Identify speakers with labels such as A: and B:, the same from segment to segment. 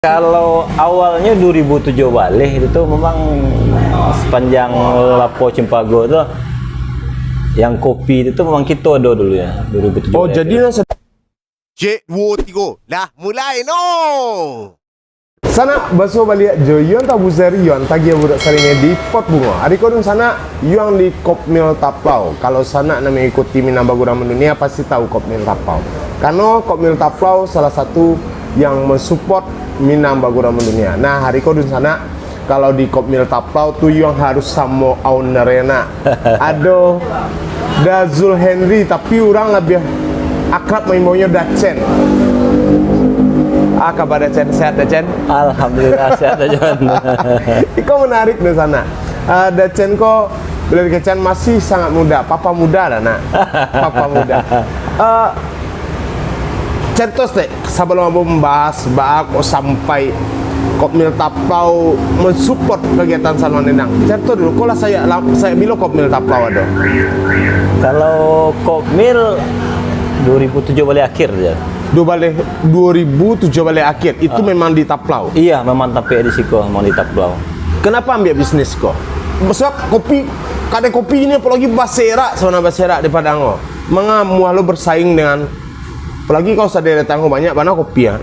A: Kalau awalnya 2007 balik itu tuh memang sepanjang Lapo Cimpago tuh yang kopi itu tuh memang kita ada dulu ya 2007.
B: Oh jadi
C: Cik, 2, 3. Dah, mulai no.
B: sana baso balik joyon tabu serion tagi budak sarinya di pot bunga. Hari kodun sana yang di Kopmil Taplau. Kalau sana nama ikuti Minambagura Mendunia pasti tahu Kopmil Taplau. Karena Kopmil Taplau salah satu yang mensupport Minambagura Mendunia. Nah hari kodun sana kalau di Kopmil Taplau tuh yang harus sama ownernya. Ada Dazul Henry tapi orang lebih akrab maunya Dacen. Kabar Dacen sehat Dacen?
A: Alhamdulillah sehat aja.
B: Iko menarik di sana. Dacen kok beli Dacen masih sangat muda. Papa muda lah nak. Papa muda. Centos deh sebelum aku membahas kok sampai Kopmil Taplau mensupport kegiatan Salon Dendang. Cerita dulu, kalau saya bilang Kopmil Taplau ada.
A: Kalau Kopmil 2007 balik akhir ya.
B: 2007 balik akhir itu memang di Taplau.
A: Iya, memang tapi di Siko, memang di Taplau.
B: Kenapa ambil bisnis kok? Sebab kopi, kadang kopi ini apalagi basera, sebenarnya basera di Padang. Mengamu lo bersaing dengan, apalagi kalau sadar datang banyak mana kopi ya.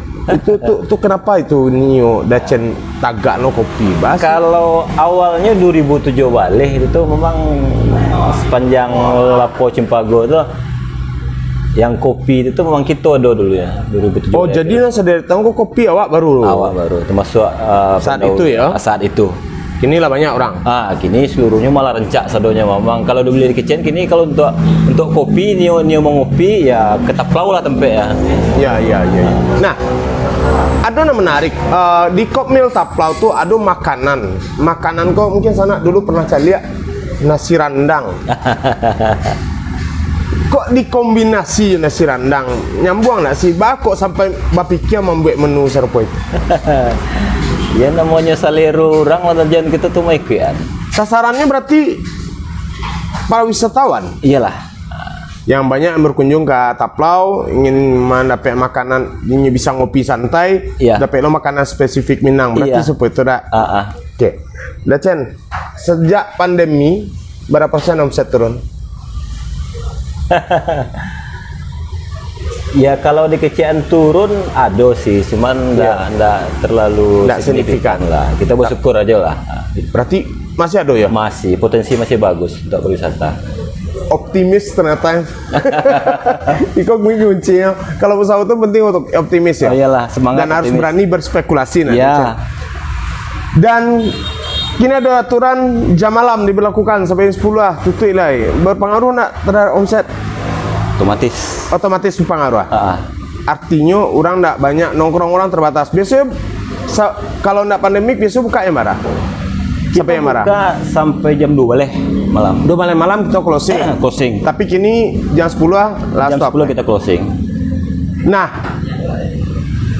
B: Itu kenapa itu Nio Dacen tagak lo kopi bas?
A: Kalau awalnya 2007 balik itu tuh memang sepanjang Lapo Cimpago tuh yang kopi itu memang kita ada dulu ya 2007.
B: Oh jadi lah sadar datang kok kopi awak baru.
A: Awak baru termasuk
B: saat itu ya.
A: Saat itu.
B: Kini lah banyak orang.
A: Kini seluruhnya malah rencak sadonya memang. Kalau dulu di kitchen kini kalau untuk kopi Nio mau ngopi ya ke Taplau lah tempe ya.
B: Ya. Nah, ada yang menarik di Kopmil Taplau tuh ada makanan kok mungkin sana dulu pernah cari ya nasi randang. Kok dikombinasi nasi randang nyambung nggak sih? Kok sampai bapiknya membuat menu serupa itu?
A: Ya namanya salero orang lah jangan kita tuh mau ikutan.
B: Sasarannya berarti para wisatawan.
A: Iyalah.
B: Yang banyak yang berkunjung ke Taplau ingin mendapat makanan, ingin bisa ngopi santai,
A: iya.
B: dapat lo makanan spesifik Minang. Berarti
A: iya.
B: seperti itu dah. Oke. Dacen, sejak pandemi berapa persen omset turun?
A: Ya kalau di kecian turun ada sih, cuman enggak terlalu signifikan lah. Kita bersyukur aja lah.
B: Berarti masih ada ya?
A: Masih, potensi masih bagus untuk berwisata.
B: Optimis ternyata. Iko kuncinya. Kalau usaha itu penting untuk optimis ya.
A: Iyalah, semangat.
B: Dan harus berani berspekulasi nanti.
A: Ya.
B: Dan kini ada aturan jam malam diberlakukan sampai 10 lah, tutup lah. Berpengaruh nak terhadap omset? Otomatis berpengaruh. Artinya orang tak banyak nongkrong, orang terbatas. Biasanya kalau tidak pandemik biasanya buka ya marah. Sampai yang marah.
A: Buka sampai jam 2 balik malam.
B: 2 malam kita closing.
A: Closing.
B: Tapi kini jam 10 lah
A: jam
B: stop.
A: 10 kita closing.
B: Nah,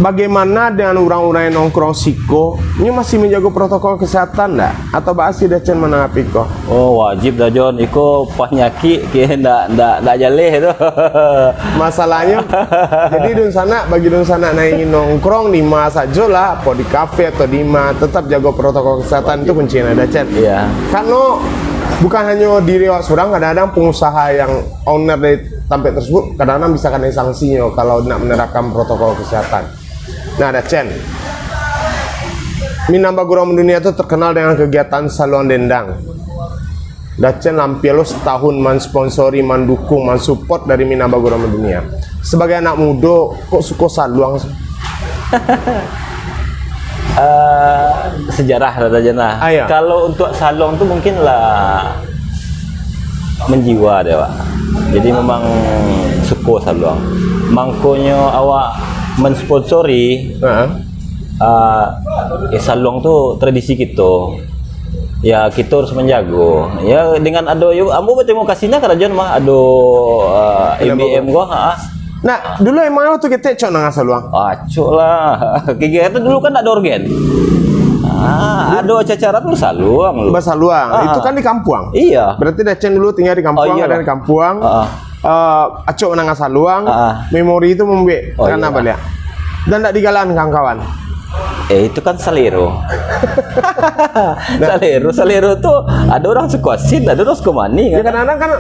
B: bagaimana dengan orang-orang yang nongkrong siko? Ini masih menjaga protokol kesehatan enggak? Atau bahasi Dacen menanggapi kok?
A: Oh wajib dah John, iko penyakit kira ndak jaleh itu.
B: Masalahnya, jadi dun sana bagi dun sana nah ingin nongkrong di mana saja lah, apa di kafe atau di mana, tetap jaga protokol kesehatan. Wajib. Itu kuncinya Dacen.
A: Iya.
B: Karena bukan hanya diri awak seorang, kadang-kadang pengusaha yang owner dari tempat tersebut kadang-kadang bisa kena sanksinya kalau nak menerapkan protokol kesehatan. Nah, Dacen, Minambagura Mendunia itu terkenal dengan kegiatan Salon Dendang. Dacen hampir setahun mensponsori, mendukung, mensupport dari Minambagura Mendunia. Sebagai anak muda, kok suka saluang?
A: Sejarah Raja. Kalau untuk salong tuh mungkin lah menjiwa deh Pak. Jadi memang suka saluang. Mangkonya awak mensponsori salong tuh tradisi kita. Ya kita harus menjaga. Ya dengan ada ambo berterima kasihnya kerajaan mah ada MBM gua.
B: Nah, dulu emang waktu kita cok nang saluang.
A: Cok lah. Kegiatan dulu kan ada organ. Ada acara tuh saluang lu.
B: Saluang. Itu kan di Kampuang.
A: Iya.
B: Berarti Dacen dulu tinggal di Kampuang, ada di Kampuang. Acok nang saluang. Memori itu membuat karena apa dia? Dan tidak digalan kawan-kawan.
A: Itu kan salero. salero tuh ada orang suka asin, ada orang suka manis
B: Ya
A: kan.
B: kadang-kadang kan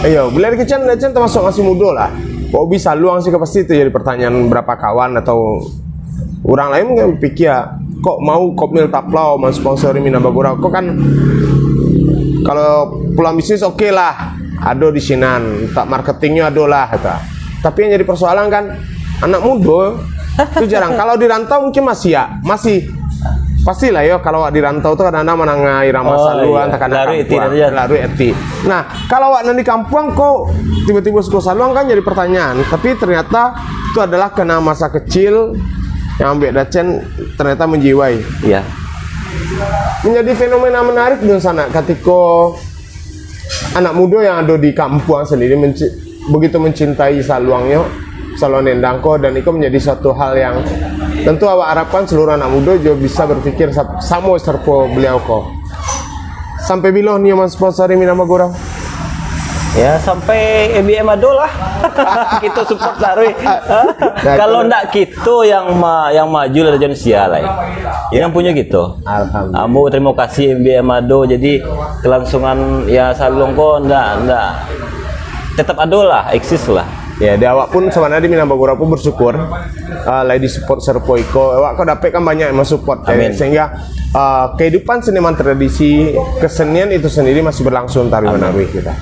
B: yang beli kecil termasuk masih muda lah. Kok bisa luang sih pasti itu jadi pertanyaan berapa kawan atau orang lain nggak pikir ya, kok mau Kopmil Taplau mensponsori Minabagora kok kan kalau pulang bisnis oke lah ada di sinan tak marketingnya ada lah kata. Tapi yang jadi persoalan kan anak muda itu jarang. Kalau di rantau mungkin masih pastilah ya kalau di rantau tuh kadang-kadang menangai irama saluan
A: iya.
B: tekan
A: Lalu
B: eti. Nah, kalau wak di kampung kok tiba-tiba suka saluang kan jadi pertanyaan. Tapi ternyata itu adalah kena masa kecil yang ambil dacen ternyata menjiwai.
A: Iya.
B: Menjadi fenomena menarik di sana ketika anak muda yang ada di kampung sendiri begitu mencintai saluangnya, saluang dendangko, dan itu menjadi suatu hal yang tentu awak harapkan seluruh anak muda juga bisa berpikir sama serpo beliau kok. Sampai bila nih mensponsori Minabagora?
A: Ya sampai EBM ado lah. Kita support taruh. Kalau ndak gitu yang maju dari Indonesia lah. Yang punya gitu.
B: Alhamdulillah.
A: Ambo terima kasih EBM ado, jadi kelangsungan ya salung kok ndak tetap ado lah, eksis lah.
B: Ya, di awak pun sebenarnya di Minabagora pun bersyukur lagi di support Serpo Iko. Awak kau dapat kan banyak yang mensupport sehingga kehidupan seniman tradisi kesenian itu sendiri masih berlangsung Tari Manarwi kita.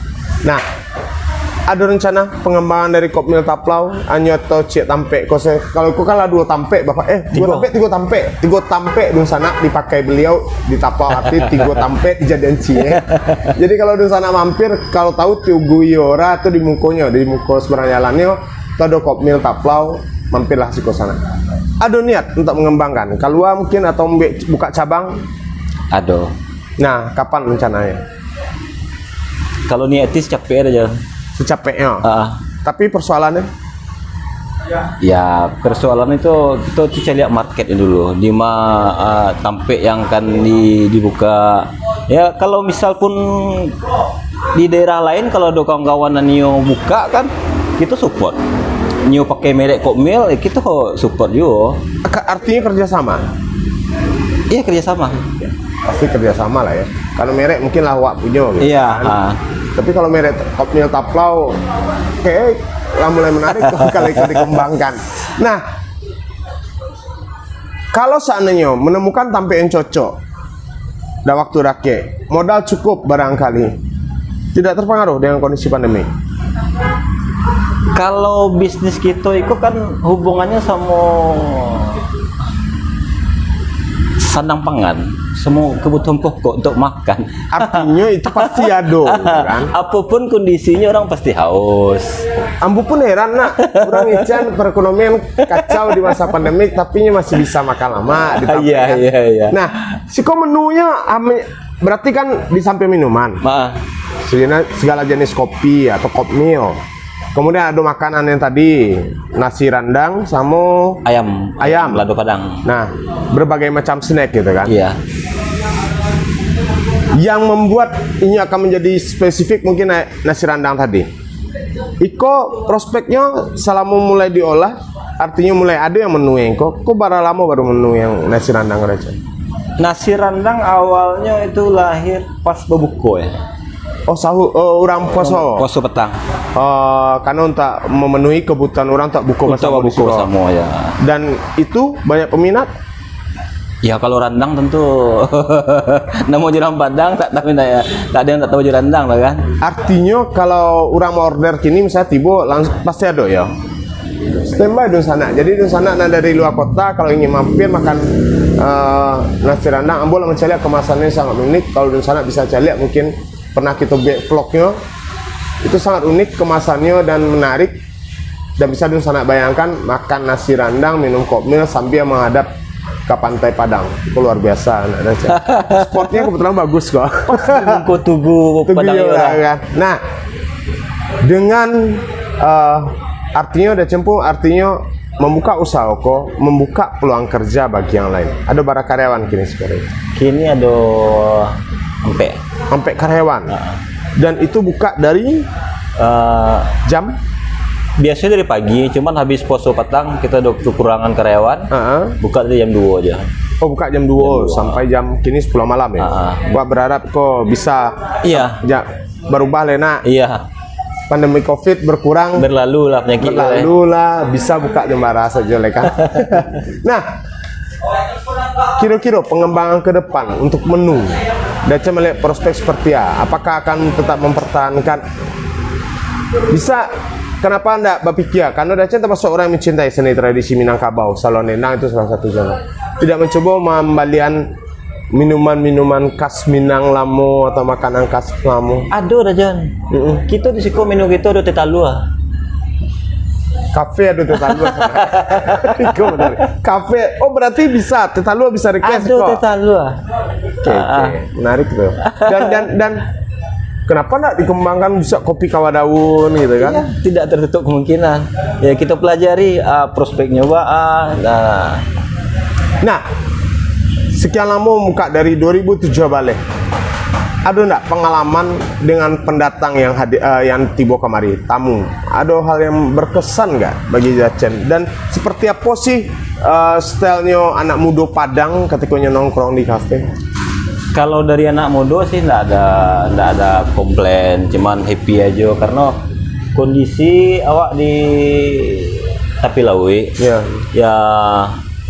B: Nah, ada rencana pengembangan dari Kopmil Taplau anyo atau cek tampe kalau kau kalah 2 tampe bapak 2 tampe 3 tampe di sana dipakai beliau di Taplau arti 3 tampe dijadian cie. Jadi kalau di sana mampir kalau tahu Tugu Yora atau di mukonya di muko seberang jalannya atau ada Kopmil Taplau mampirlah sih ke sana. Ada niat untuk mengembangkan kalau mungkin atau buka cabang?
A: Ada.
B: Nah, kapan rencananya?
A: Kalau niatis capek aja.
B: Secapeknya. Tapi persoalannya?
A: Ya persoalan itu kita lihat marketnya dulu, di mana tampe yang akan dibuka. Ya kalau misal pun di daerah lain kalau ada kawan-kawan Nio buka kan kita support. Nio pakai merek Kopmil, kita support juga.
B: Artinya kerjasama?
A: Iya kerjasama.
B: Pasti kerjasama lah ya. Kalau merek mungkin lah wak punya gitu.
A: Iya.
B: Kan? Tapi kalau merek Kopmil Taplau kayak mulai menarik kalau ikut dikembangkan. Nah, kalau seandainya menemukan tampe yang cocok dan waktu rakyat, modal cukup barangkali, tidak terpengaruh dengan kondisi pandemi.
A: Kalau bisnis kita itu kan hubungannya sama sandang pangan, semua kebutuhan pokok untuk makan.
B: Artinya itu pasti ada, kan?
A: Apapun kondisinya orang pasti haus.
B: Ambu pun heran nak, orang ican perekonomian kacau di masa pandemi, tapi masih bisa makan lama.
A: Iya.
B: Nah, siko menunya berarti kan di samping minuman, segala jenis kopi atau Kopmil. Kemudian ada makanan yang tadi nasi randang sama ayam
A: lado padang.
B: Nah, berbagai macam snack gitu kan.
A: Iya.
B: Yang membuat ini akan menjadi spesifik mungkin nasi randang tadi. Iko prospeknya selama mulai diolah, artinya mulai ada yang menu yang kok berapa lama baru menu yang nasi randang aja?
A: Nasi randang awalnya itu lahir pas berbuka ya.
B: Oh sahur, orang poso.
A: Poso petang.
B: Karena untuk memenuhi kebutuhan orang tak buka
A: buka semua ya.
B: Dan itu banyak peminat.
A: Ya kalau randang tentu nemu jeram padang tak tahu ya. Tak ada yang tak tahu jeram randang lah kan.
B: Artinya kalau orang mau order kini misalnya tiba langsung pasti ada ya. Standby di sana. Jadi di sana dari luar kota kalau ingin mampir makan nasi randang, ambil mencari kemasannya sangat unik. Kalau di sana bisa cari mungkin pernah kita buat vlognya, itu sangat unik kemasannya dan menarik, dan bisa di sana bayangkan makan nasi randang minum Kopmil sambil menghadap ke pantai Padang. Itu luar biasa. Spotnya kebetulan bagus kok.
A: Tugu Padang
B: kan. Nah, dengan artinya udah cempu, artinya membuka usaha kok, membuka peluang kerja bagi yang lain. Ada para karyawan kini sekarang.
A: Kini ada
B: sampai karyawan. Dan itu buka dari jam
A: Biasanya dari pagi, cuman habis poso petang kita udah kekurangan karyawan. Buka dari jam 2 aja.
B: Oh, buka jam 2 sampai jam kini 10 malam ya. Gua berharap kok bisa berubah Lena.
A: Iya.
B: Pandemi Covid berkurang,
A: Berlalu lah penyakit.
B: berlalu lah, bisa buka jembara saja kan. Nah, kira-kira pengembangan ke depan untuk menu, Daca melihat prospek seperti apa? Apakah akan tetap mempertahankan? Bisa, kenapa anda berpikir? Karena Daca termasuk orang yang mencintai seni tradisi Minangkabau, Salon Endang itu salah satu jalan. Tidak mencoba membalian minuman-minuman khas Minang Lamo atau makanan khas Lamo.
A: Aduh, Rajan. Kita di siko menu kita ada tetalua.
B: Kafe ada tetalua. Kafe. Oh, berarti bisa tetalua bisa request kok.
A: Aduh, tetalua.
B: Oke, menarik tuh. Dan kenapa nak dikembangkan bisa kopi kawadaun gitu kan?
A: Iya, tidak tertutup kemungkinan. Ya kita pelajari prospek nyobaan.
B: Nah, sekian lama muka dari 2007 balik. Ada enggak pengalaman dengan pendatang yang tiba kemari, tamu? Ada hal yang berkesan nggak bagi Jacen? Dan seperti apa sih stylenya anak muda Padang ketika nongkrong di kafe?
A: Kalau dari anak muda sih nggak ada komplain, cuman happy aja karena kondisi awak di Tapilawi ya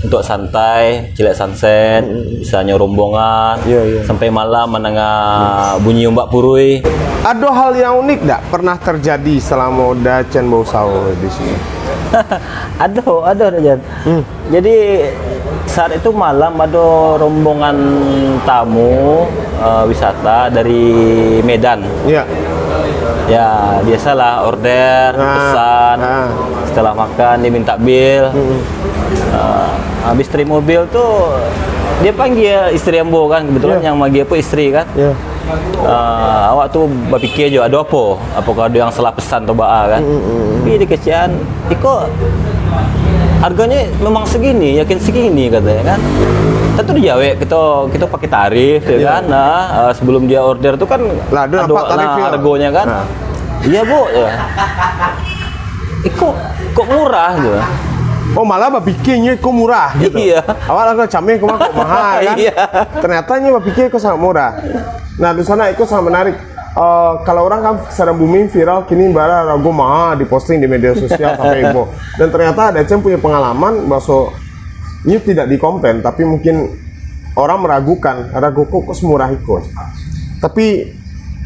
A: untuk santai, cilek sunset, misalnya rombongan, sampai malam menengah bunyi ombak purui.
B: Ada hal yang unik nggak pernah terjadi selama Dacen Bausau di sini?
A: ada Jan. Jadi saat itu malam ada rombongan tamu wisata dari Medan.
B: Iya.
A: Ya biasalah order, pesan, setelah makan diminta bill. Habis terima mobil tuh dia panggil istri ambo kan, kebetulan yang magi apa istri kan. Awak tuh berpikir juga ada apa? Apakah ada yang salah pesan atau baa kan? Tapi di kecian, Iko harganya memang segini, yakin segini katanya kan. Tentu dijawab kita pakai tarif ya kan. Nah, sebelum dia order tuh kan ada harganya kan. Iya bu, ya. Kok murah gitu.
B: Oh malah berpikirnya kok murah gitu.
A: Iya.
B: Awalnya camnya kok mahal kan.
A: Iya.
B: Ternyata berpikir kok sangat murah. Nah di sana itu sangat menarik. Kalau orang kan secara booming viral kini barang ragu mahal diposting di media sosial sampai ibu. Dan ternyata Dacen punya pengalaman bahwa ini tidak dikomplain, tapi mungkin orang ragu kok semurah itu. Tapi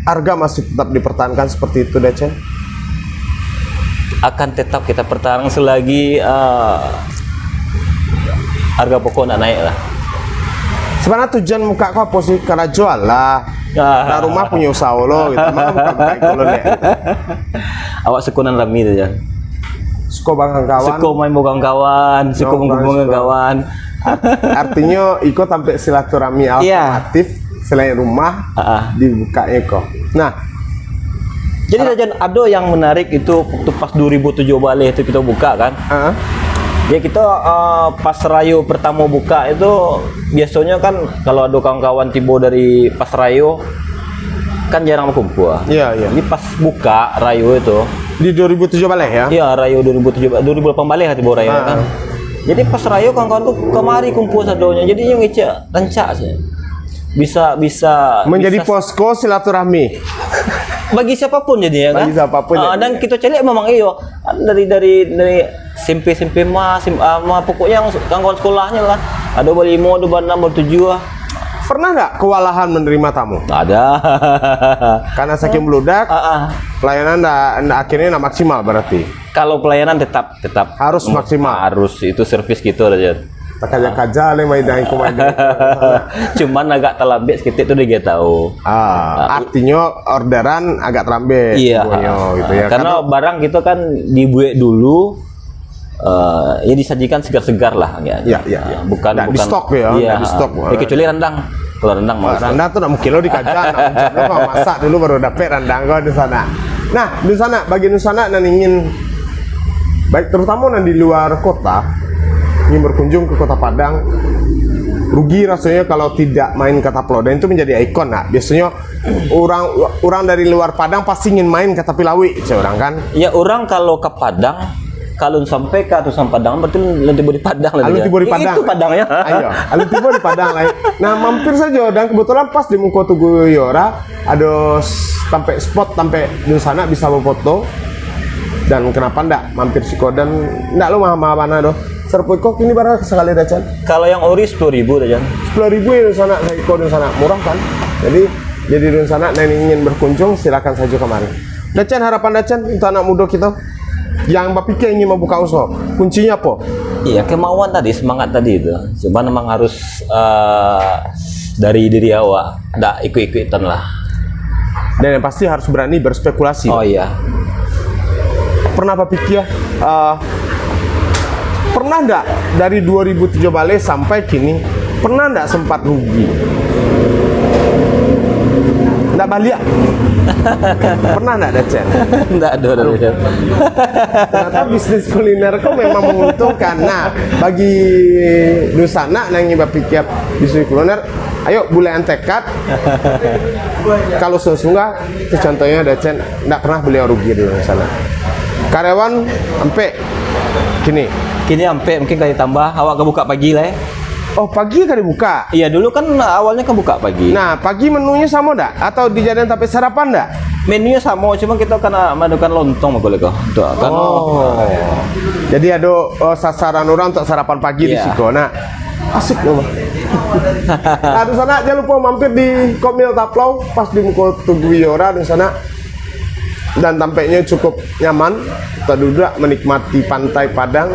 B: harga masih tetap dipertahankan seperti itu Dacen.
A: Akan tetap kita pertahankan selagi harga pokok nak naik lah.
B: Sebenarnya tujuan muka kau apa sih? Karena jual lah. Nah rumah punya usaha lo gitu. Mana buka kalau deh.
A: Awak sekunan rami tu je.
B: Suka banggang kawan.
A: Suka main bogang kawan, suka menghubungi kawan.
B: Artinya ikut sampai silaturahmi alternatif selain rumah dibuka kok. Nah,
A: jadi Rajan ada yang menarik itu waktu pas 2007 balik itu kita buka kan. Ya kita pas rayo pertama buka itu biasanya kan kalau ada kawan-kawan tiba dari pas rayo kan jarang berkumpul.
B: Iya.
A: Ini pas buka rayo itu
B: di 2007 balik ya?
A: Iya, rayo 2007 2008 balik tiba rayo kan. Jadi pas rayo kawan-kawan tuh kemari kumpul sadonya. Jadi yang ngecek rancak sih. Bisa
B: menjadi posko silaturahmi.
A: Bagi siapapun jadinya kan.
B: Bagi siapapun.
A: Dan kita cari memang iyo dari SMP mas pokoknya yang kawan sekolahnya lah. Ada berlima, ada berenam, bertujuh.
B: Pernah nggak kewalahan menerima tamu?
A: Ada.
B: Karena saking meludak, pelayanan akhirnya nggak maksimal berarti.
A: Kalau pelayanan tetap
B: harus maksimal.
A: Harus itu servis gitu aja.
B: Kaja le maidai.
A: Cuman agak terlambat sedikit tuh dia tahu.
B: Artinya orderan agak terlambat.
A: Iya.
B: Gitu ya.
A: Karena barang kita kan dibuat dulu. Ya disajikan segar-segar lah ya. Bukan
B: di stok ya.
A: Iya.
B: Di stok.
A: Kecuali rendang. Kalau rendang mau.
B: Rendang tuh 6 kilo dikaja, nak masak dulu baru dapet rendang kau di sana. Nah, di sana bagi Nusana dan ingin baik terutama di luar kota ingin berkunjung ke Kota Padang. rugi rasanya kalau tidak main ke Taplau, dan itu menjadi ikon. Nah, biasanya orang dari luar Padang pasti ingin main ke Tapilawi, orang kan.
A: Ya orang kalau ke Padang, kalau sampai ke Atusan Padang berarti lebih di Padang lah.
B: Alun Tibo di Padang.
A: Itu Padangnya.
B: Ayo, Alun Tibo di Padang lah. Nah, mampir saja, dan kebetulan pas di Muko Tugu Yora ada sampai spot sampai di sana bisa berfoto. Dan kenapa ndak mampir Siko, dan ndak lo mah mana doh. Serput kok ini barang sekali Dacan.
A: Kalau yang ori 10.000 Dacan.
B: 10.000 di sana, Siko di sana murah kan. Jadi di sana yang ingin berkunjung silakan saja kemari. Dacan, harapan Dacan untuk anak muda kita yang berpikir ingin membuka usaha, kuncinya apa?
A: Iya, kemauan tadi, semangat tadi itu. Cuma memang harus dari diri awak, ndak ikut-ikutan lah.
B: Dan yang pasti harus berani berspekulasi.
A: Oh iya.
B: Pernah berpikir pernah enggak dari 2007 balik sampai kini pernah enggak sempat rugi? Enggak balik? Pernah enggak Dacan?
A: Ndak ada Dacan.
B: Ternyata bisnis kuliner kok memang menguntungkan. Nah, bagi Dusana yang berpikir bisnis kuliner, ayo bulan tekad. Kalau sesungguhnya, itu contohnya Dacan enggak pernah beliau rugi di sana. Karyawan sampai kini.
A: Kini sampai mungkin kali tambah, awak kebuka pagi lah ya.
B: Oh, pagi kan dibuka.
A: Iya, dulu kan awalnya kebuka pagi.
B: Nah, pagi menunya sama enggak? Atau dijadikan tapi sarapan enggak?
A: Menunya sama, cuma kita kena madukan lontong boleh kok. Kan
B: Jadi ada sasaran orang untuk sarapan pagi di
A: Iya.
B: Siko. Nah, asik loh. Nah, di sana jangan lupa mampir di Kopmil Taplau pas di Muko Tugu Yora di sana. Dan tampaknya cukup nyaman, kita duduk menikmati pantai Padang.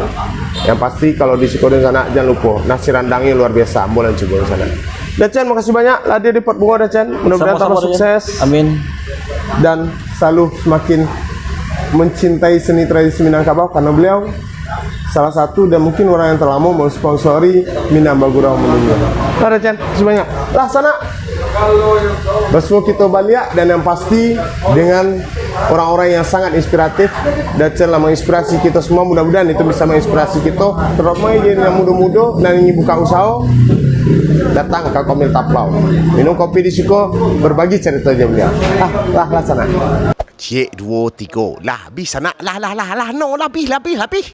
B: Yang pasti kalau di Siko di sana jangan lupa nasi randangnya luar biasa, boleh coba di sana. Dacan, makasih banyak hadir di Pot Bunga Dacan. Mudah-mudahan tambah sukses.
A: Amin.
B: Dan selalu semakin mencintai seni tradisi Minangkabau karena beliau salah satu dan mungkin orang yang terlama mensponsori Minambagura Menunggu. Nah, Dacan, makasih banyak. Lah sana Baswo kita balik, dan yang pasti dengan orang-orang yang sangat inspiratif. Dacan lah menginspirasi kita semua, mudah-mudahan itu bisa menginspirasi kita terutama yang muda-muda dan ingin buka usaha, datang ke Kopmil Taplau, minum kopi di Siko, berbagi cerita aja beliau. Lah sana
C: Cik 2 3. Lah habis anak. Lah no, habis.